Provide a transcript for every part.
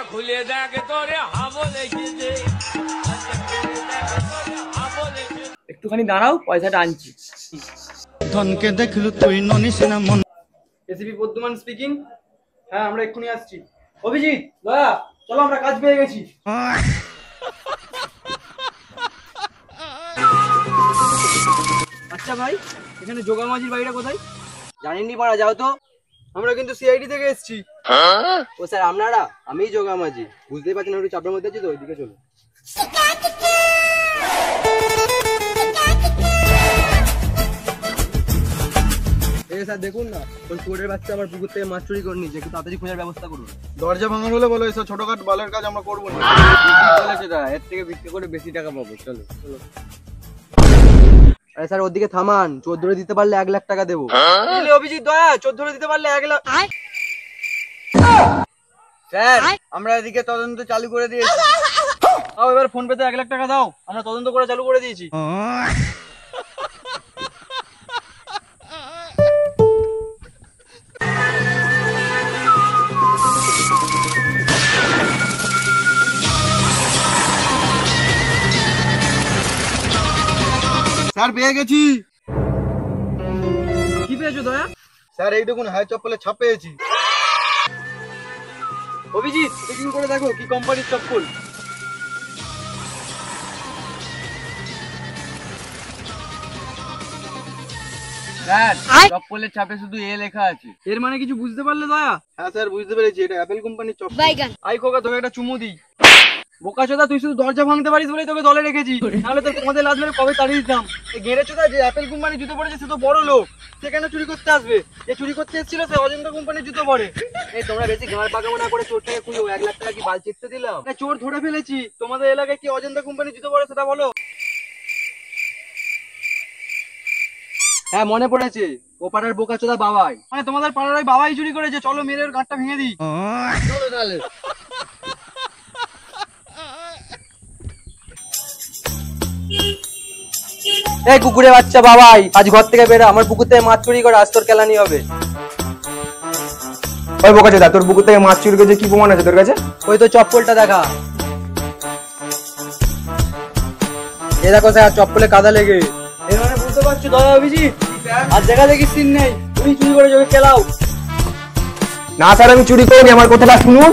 খুলে দেখ তোরে হাবল এসেছে, একটুখানি দাঁড়াও, পয়সাটা আনছি। ধনকে দেখলু তুই ননিস না মন। ACP Bardhaman speaking. হ্যাঁ, আমরা এক্ষুনি আসছি। অভিজিৎ, দয়া, চলো, আমরা কাজ পেয়ে গেছি। আচ্ছা ভাই, এখানে যোগামাঝির বাড়িটা কোথায়? জানেননি পারা, যাও তো। আমরা কিন্তু সিআইডি থেকে এসেছি। ও স্যার, আপনারা? আমিই যোগামাঝি। বুঝতেই পারছেন একটু চাপের মধ্যে আছি তো, ওইদিকে চলো। স্যার দেখুন না, ওই চোরের বাচ্চা আমার পুকুর থেকে মাছ চুরি করে নিয়েছে, একটু তাড়াতাড়ি খোঁজার ব্যবস্থা করুন। দরজা ভাঙার হলে বলো, এসব ছোটখাটো বালের কাজ আমরা করবো না। এর থেকে বিক্রি করে বেশি টাকা পাবো, চলো চলো। আরে স্যার, ওদিকে থামান, চোর ধরে দিতে পারলে 1 লাখ টাকা দেবো। অভিজিৎ, দয়া, চোর ধরে দিতে পারলে 1 লাখ। স্যার, আমরা এদিকে তদন্ত চালু করে দিয়েছি। দাও, এবার ফোন পেতে 1 লাখ টাকা দাও, আমরা তদন্ত করে চালু করে দিয়েছি। স্যার পেয়ে গেছি। কি পেয়েছো দয়া? স্যার এই দেখুন, হাই চপ্পলের ছাপ পেয়েছি। অভিজিৎ, চেকিং করে দেখো কি কোম্পানির চপ্পল। স্যার, চপ্পলের ছাপে শুধু এ লেখা আছে। এর মানে কিছু বুঝতে পারলে দয়া? হ্যাঁ স্যার, বুঝতে পেরেছি, এটা অ্যাপেল কোম্পানির চপ্পল। আই খোকা, তোকে একটা চুমু দিই। বোকাচোদা, তুই শুধু দরজা ভাঙতে পারিস বলেই তোকে দলে রেখেছি, নাহলে তোর তোমাদের লাজ মেরে কবে তাড়িয়ে দিতাম। গেড়েচোদা, যে অ্যাপেল কোম্পানির জুতো পরেছে সে তো বড় লোক, সে কেন চুরি করতে আসবে? যে চুরি করতে এসেছিল সে অজন্তা কোম্পানির জুতো পরে। এই তোমরা বেশি গাঁড় পাকামো না করে চোরটাকে খুঁজো। 1 লাখ টাকা কি বাল চিপতে দিলাম? চোর ধরে ফেলেছি। তোমাদের এলাকায় কি অজন্তা কোম্পানির জুতো পরে সেটা বলো। হ্যাঁ, মনে পড়েছে, ও পাড়ার বোকাচোদা বাবাই। মানে তোমাদের পাড়ার ওই বাবাই চুরি করেছে। চলো, মেরে ওর গাঁটটা ভেঙে দিই। চলো তাহলে। এই কুকুরের বাচ্চা বাবাই, আজ ঘর থেকে বেরো, আমার পুকুর থেকে মাছ চুরি করে আজ তোর কেলানি হবে। ওই বোকাচোদা, তোর পুকুর থেকে মাছ চুরি করেছে, কি প্রমাণ আছে তোর কাছে? ওই তো চপ্পলটা দেখা। এ দেখো স্যার, চপ্পলে কাদা লেগে। এর মানে বুঝতে পারছো দয়া অভিজিৎ, আর দেখা দেখি সিন নেই, তুমি চুরি করে ওকে খেলাও। না স্যার, আমি চুরি করিনি, আমার কথাটা শুনুন।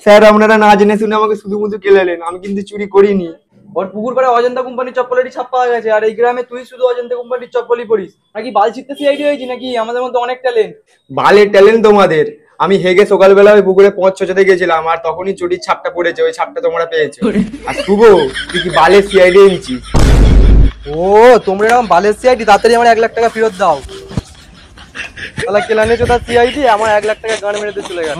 স্যার, আপনারা না জেনে শুনে আমাকে শুধু শুধু কেলালেন, আমি কিন্তু চুরি করিনি। ওর পুকুর পাড়ে অজন্তা কোম্পানির চপ্পলেরই ছাপ পাওয়া গেছে, আর এই গ্রামে তুই শুধু অজন্তা কোম্পানির চপ্পলই পরিস। নাকি বাল ছিটতে সিআইডি হয়েছি নাকি? আমাদের মধ্যে অনেক ট্যালেন্ট। বালের ট্যালেন্ট তোমাদের। আমি হেগে সকালবেলা ওই পুকুরে 5 ছোঁচাতে গেছিলাম, আর তখনই চুরির ছাপটা পড়েছে, ওই ছাপটা তোমরা পেয়েছো। আর শুভ, তুই কি বালের সিআইডি এনেছিস? ও, তোমরা এরকম বালের সিআইডি, তাড়াতাড়ি আমার 1 লাখ টাকা ফেরত দাও। তাহলে কেলানি চোদা সিআইডি আমার 1 লাখ টাকা গান মেরে দিয়ে চলে গেল।